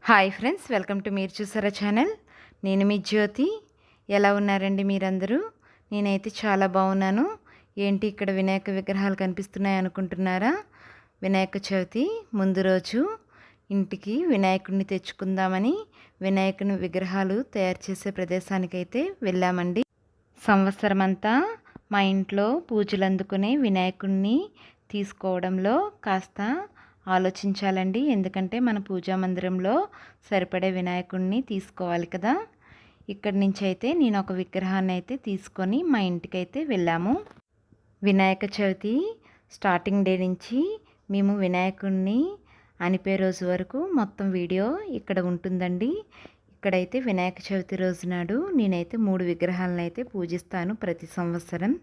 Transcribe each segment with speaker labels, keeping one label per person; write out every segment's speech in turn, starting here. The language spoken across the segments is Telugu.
Speaker 1: హాయ్ ఫ్రెండ్స్, వెల్కమ్ టు మీరు చూసారా ఛానల్. నేను మీ జ్యోతి. ఎలా ఉన్నారండి మీరందరూ? నేనైతే చాలా బాగున్నాను. ఏంటి ఇక్కడ వినాయక విగ్రహాలు కనిపిస్తున్నాయి అనుకుంటున్నారా? వినాయక చవితి ముందు రోజు ఇంటికి వినాయకుడిని తెచ్చుకుందామని వినాయకుని విగ్రహాలు తయారు చేసే ప్రదేశానికైతే వెళ్ళామండి. సంవత్సరం అంతా మా ఇంట్లో పూజలు అందుకునే వినాయకుడిని తీసుకోవడంలో కాస్త ఆలోచించాలండి. ఎందుకంటే మన పూజా మందిరంలో సరిపడే వినాయకుడిని తీసుకోవాలి కదా. ఇక్కడి నుంచి అయితే నేను ఒక విగ్రహాన్ని అయితే తీసుకొని మా ఇంటికైతే వెళ్ళాము. వినాయక చవితి స్టార్టింగ్ డే నుంచి మేము వినాయకుడిని అనిపే రోజు వరకు మొత్తం వీడియో ఇక్కడ ఉంటుందండి. ఇక్కడైతే వినాయక చవితి రోజు నాడు నేనైతే 3 విగ్రహాలను అయితే పూజిస్తాను ప్రతి సంవత్సరం.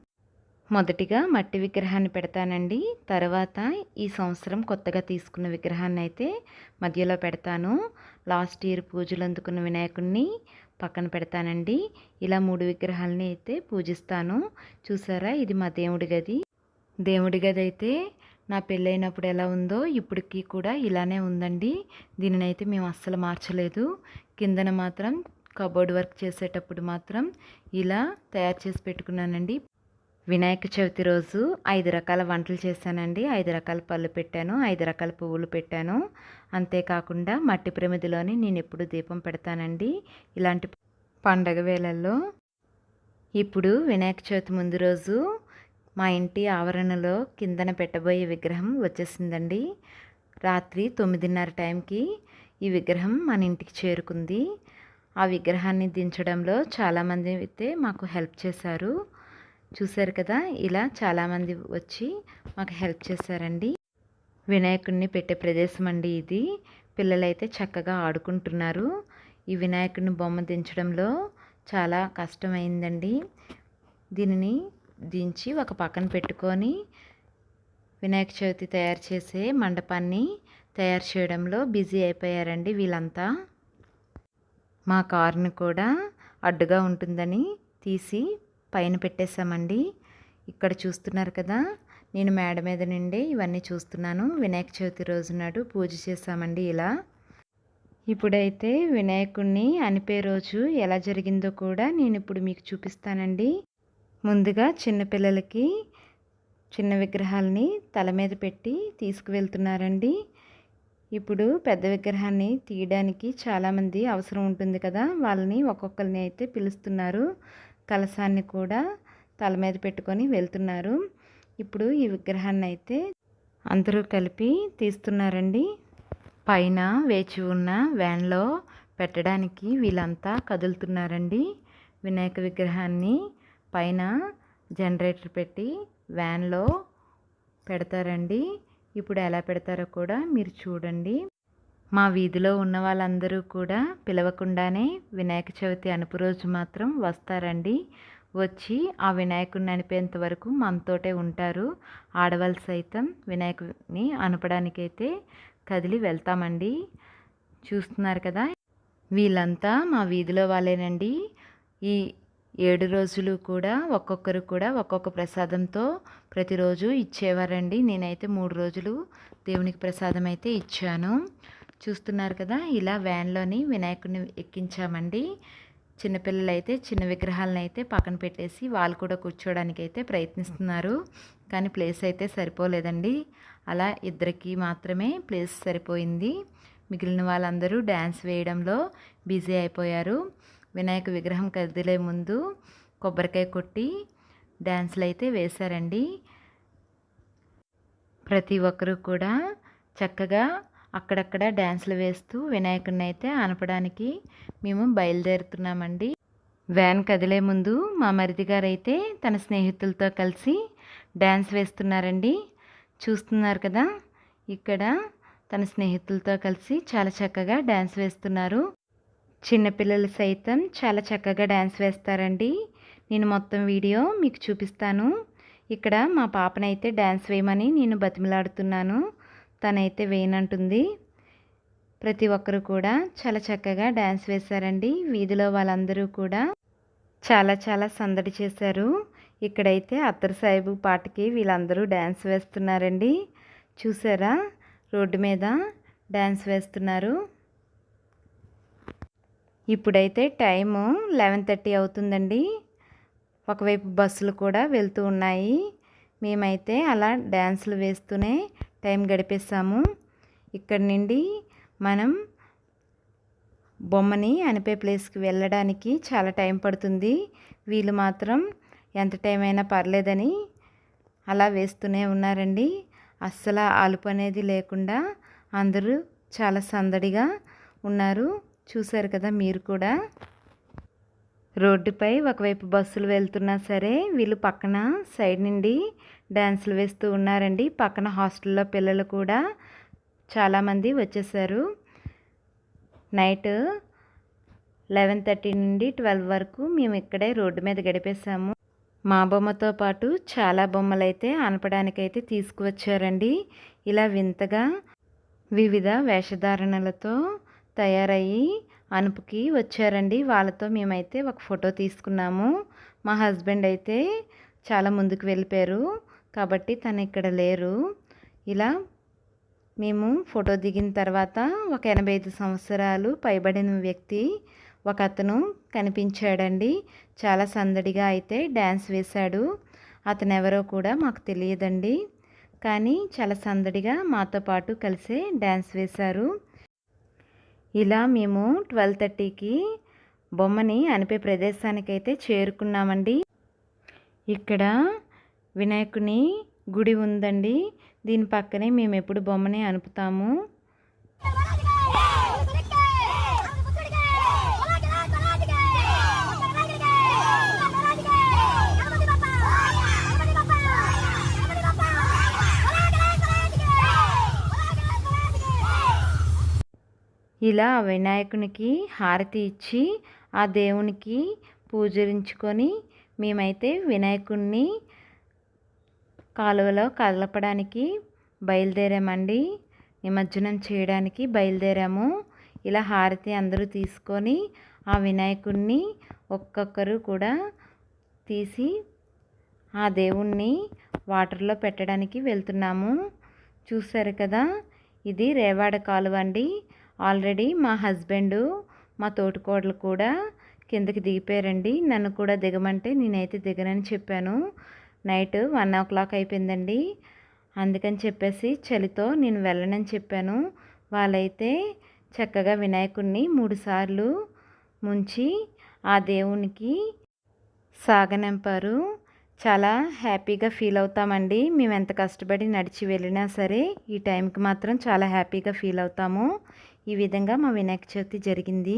Speaker 1: మొదటిగా మట్టి విగ్రహాన్ని పెడతానండి. తర్వాత ఈ సంవత్సరం కొత్తగా తీసుకున్న విగ్రహాన్ని అయితే మధ్యలో పెడతాను. లాస్ట్ ఇయర్ పూజలు అందుకున్న వినాయకుడిని పక్కన పెడతానండి. ఇలా 3 విగ్రహాలని అయితే పూజిస్తాను. చూసారా, ఇది మా దేవుడి గది. దేవుడి గది అయితే నా పెళ్ళైనప్పుడు ఎలా ఉందో ఇప్పటికీ కూడా ఇలానే ఉందండి. దీనిని అయితే మేము అస్సలు మార్చలేదు. కిందన మాత్రం కబోర్డ్ వర్క్ చేసేటప్పుడు మాత్రం ఇలా తయారు చేసి పెట్టుకున్నానండి. వినాయక చవితి రోజు 5 రకాల వంటలు చేశానండి. 5 రకాల పళ్ళు పెట్టాను, 5 రకాల పువ్వులు పెట్టాను. అంతేకాకుండా మట్టి ప్రమిదిలోని నేను ఎప్పుడు దీపం పెడతానండి ఇలాంటి పండగ వేళల్లో. ఇప్పుడు వినాయక చవితి ముందు రోజు మా ఇంటి ఆవరణలో కిందన పెట్టబోయే విగ్రహం వచ్చేసిందండి. రాత్రి 9:30 టైంకి ఈ విగ్రహం మన ఇంటికి చేరుకుంది. ఆ విగ్రహాన్ని దించడంలో చాలామంది అయితే మాకు హెల్ప్ చేశారు. చూశారు కదా, ఇలా చాలామంది వచ్చి మాకు హెల్ప్ చేశారండి. వినాయకుడిని పెట్టే ప్రదేశం అండి ఇది. పిల్లలైతే చక్కగా ఆడుకుంటున్నారు. ఈ వినాయకుడిని బొమ్మ దించడంలో చాలా కష్టమైందండి. దీనిని దించి ఒక పక్కన పెట్టుకొని వినాయక చవితి తయారు చేసే మండపాన్ని తయారు చేయడంలో బిజీ అయిపోయారండి వీళ్ళంతా. మా కారుని కూడా అడ్డుగా ఉంటుందని తీసి పైన పెట్టేశామండి. ఇక్కడ చూస్తున్నారు కదా, నేను మేడ మీద నుండి ఇవన్నీ చూస్తున్నాను. వినాయక చవితి రోజు నాడు పూజ చేశామండి ఇలా. ఇప్పుడైతే వినాయకుడిని అనిపే రోజు ఎలా జరిగిందో కూడా నేను ఇప్పుడు మీకు చూపిస్తానండి. ముందుగా చిన్నపిల్లలకి చిన్న విగ్రహాలని తల మీద పెట్టి తీసుకువెళ్తున్నారండి. ఇప్పుడు పెద్ద విగ్రహాన్ని తీయడానికి చాలామంది అవసరం ఉంటుంది కదా, వాళ్ళని ఒక్కొక్కరిని అయితే పిలుస్తున్నారు. కలశాన్ని కూడా తల మీద పెట్టుకొని వెళ్తున్నారు. ఇప్పుడు ఈ విగ్రహాన్ని అయితే అందరూ కలిపి తీస్తున్నారండి. పైన వేచి ఉన్న వ్యాన్లో పెట్టడానికి వీళ్ళంతా కదులుతున్నారండి. వినాయక విగ్రహాన్ని పైన జనరేటర్ పెట్టి వ్యాన్లో పెడతారండి. ఇప్పుడు ఎలా పెడతారో కూడా మీరు చూడండి. మా వీధిలో ఉన్న వాళ్ళందరూ కూడా పిలవకుండానే వినాయక చవితి అనుపు రోజు మాత్రం వస్తారండి. వచ్చి ఆ వినాయకుడిని అనిపేంత వరకు మనతోటే ఉంటారు. ఆడవాళ్ళు సైతం వినాయకుడిని అనపడానికైతే కదిలి వెళ్తామండి. చూస్తున్నారు కదా, వీళ్ళంతా మా వీధిలో వాళ్ళేనండి. ఈ 7 రోజులు కూడా ఒక్కొక్కరు కూడా ఒక్కొక్క ప్రసాదంతో ప్రతిరోజు ఇచ్చేవారండి. నేనైతే 3 రోజులు దేవునికి ప్రసాదం అయితే ఇచ్చాను. చూస్తున్నారు కదా, ఇలా వ్యాన్లోని వినాయకుడిని ఎక్కించామండి. చిన్నపిల్లలు అయితే చిన్న విగ్రహాలను అయితే పక్కన పెట్టేసి వాళ్ళు కూడా కూర్చోవడానికి అయితే ప్రయత్నిస్తున్నారు. కానీ ప్లేస్ అయితే సరిపోలేదండి. అలా ఇద్దరికి మాత్రమే ప్లేస్ సరిపోయింది. మిగిలిన వాళ్ళందరూ డ్యాన్స్ వేయడంలో బిజీ అయిపోయారు. వినాయక విగ్రహం కదిలే ముందు కొబ్బరికాయ కొట్టి డ్యాన్స్లు అయితే వేశారండి. ప్రతి ఒక్కరూ కూడా చక్కగా అక్కడక్కడ డ్యాన్స్లు వేస్తూ వినాయకుడిని అయితే అనపడానికి మేము బయలుదేరుతున్నామండి. వ్యాన్ కదిలే ముందు మా మరిది గారు అయితే తన స్నేహితులతో కలిసి డ్యాన్స్ వేస్తున్నారండి. చూస్తున్నారు కదా, ఇక్కడ తన స్నేహితులతో కలిసి చాలా చక్కగా డ్యాన్స్ వేస్తున్నారు. చిన్నపిల్లలు సైతం చాలా చక్కగా డ్యాన్స్ వేస్తారండి. నేను మొత్తం వీడియో మీకు చూపిస్తాను. ఇక్కడ మా పాపనైతే డ్యాన్స్ వేయమని నేను బతిమలాడుతున్నాను. తనైతే వేయనంటుంది. ప్రతి ఒక్కరు కూడా చాలా చక్కగా డ్యాన్స్ వేశారండి. వీధిలో వాళ్ళందరూ కూడా చాలా చాలా సందడి చేశారు. ఇక్కడైతే అత్తరు సాహిబు పాటకి వీళ్ళందరూ డ్యాన్స్ వేస్తున్నారండి. చూసారా, రోడ్డు మీద డ్యాన్స్ వేస్తున్నారు. ఇప్పుడైతే టైము 11:30 అవుతుందండి. ఒకవైపు బస్సులు కూడా వెళ్తూ ఉన్నాయి. మేమైతే అలా డ్యాన్సులు వేస్తూనే టైం గడిపేసాము. ఇక్కడి నుండి మనం బొమ్మని అనిపే ప్లేస్కి వెళ్ళడానికి చాలా టైం పడుతుంది. వీళ్ళు మాత్రం ఎంత టైం అయినా పర్లేదని అలా వేస్తూనే ఉన్నారండి. అస్సలు అలుపు అనేది లేకుండా అందరూ చాలా సందడిగా ఉన్నారు. చూశారు కదా మీరు కూడా. రోడ్డుపై ఒకవైపు బస్సులు వెళ్తున్నా సరే వీళ్ళు పక్కన సైడ్ నుండి డ్యాన్సులు వేస్తూ ఉన్నారండి. పక్కన హాస్టల్లో పిల్లలు కూడా చాలామంది వచ్చేసారు. నైట్ 11:30 నుండి 12 వరకు మేము ఇక్కడే రోడ్డు మీద గడిపేసాము. మా బొమ్మతో పాటు చాలా బొమ్మలైతే ఆనపడానికైతే తీసుకువచ్చారండి. ఇలా వింతగా వివిధ వేషధారణలతో తయారయ్యి అనుపుకి వచ్చారండి. వాళ్ళతో మేమైతే ఒక ఫోటో తీసుకున్నాము. మా హస్బెండ్ అయితే చాలా ముందుకు వెళ్ళిపోయారు కాబట్టి తను ఇక్కడ లేరు. ఇలా మేము ఫోటో దిగిన తర్వాత ఒక 85 సంవత్సరాలు పైబడిన వ్యక్తి ఒక అతను కనిపించాడండి. చాలా సందడిగా అయితే డ్యాన్స్ వేశాడు. అతను ఎవరో కూడా మాకు తెలియదండి. కానీ చాలా సందడిగా మాతో పాటు కలిసే డ్యాన్స్ వేశారు. ఇలా మేము 12:30కి బొమ్మని అనిపే ప్రదేశానికైతే చేరుకున్నామండి. ఇక్కడ వినాయకుని గుడి ఉందండి. దీని పక్కనే మేము ఎప్పుడు బొమ్మని అనుపుతాము. ఇలా వినాయకునికి హారతి ఇచ్చి ఆ దేవునికి పూజించుకొని మేమైతే వినాయకుడిని కాలువలో కలపడానికి బయలుదేరామండి. నిమజ్జనం చేయడానికి బయలుదేరాము. ఇలా హారతి అందరూ తీసుకొని ఆ వినాయకుడిని ఒక్కొక్కరు కూడా తీసి ఆ దేవుణ్ణి వాటర్లో పెట్టడానికి వెళ్తున్నాము. చూసారు కదా, ఇది రేవాడ కాలువ అండి. ఆల్రెడీ మా హస్బెండు మా తోటికోడలు కూడా కిందకి దిగిపోయారండి. నన్ను కూడా దిగమంటే నేనైతే దిగనని చెప్పాను. నైట్ 1 అయిపోయిందండి. అందుకని చెప్పేసి చలితో నేను వెళ్ళనని చెప్పాను. వాళ్ళైతే చక్కగా వినాయకుడిని 3 సార్లు ముంచి ఆ దేవునికి సాగనంపారు. చాలా హ్యాపీగా ఫీల్ అవుతామండి. మేము ఎంత కష్టపడి నడిచి వెళ్ళినా సరే ఈ టైంకి మాత్రం చాలా హ్యాపీగా ఫీల్ అవుతాము. ఈ విధంగా మా వినాయక చవితి జరిగింది.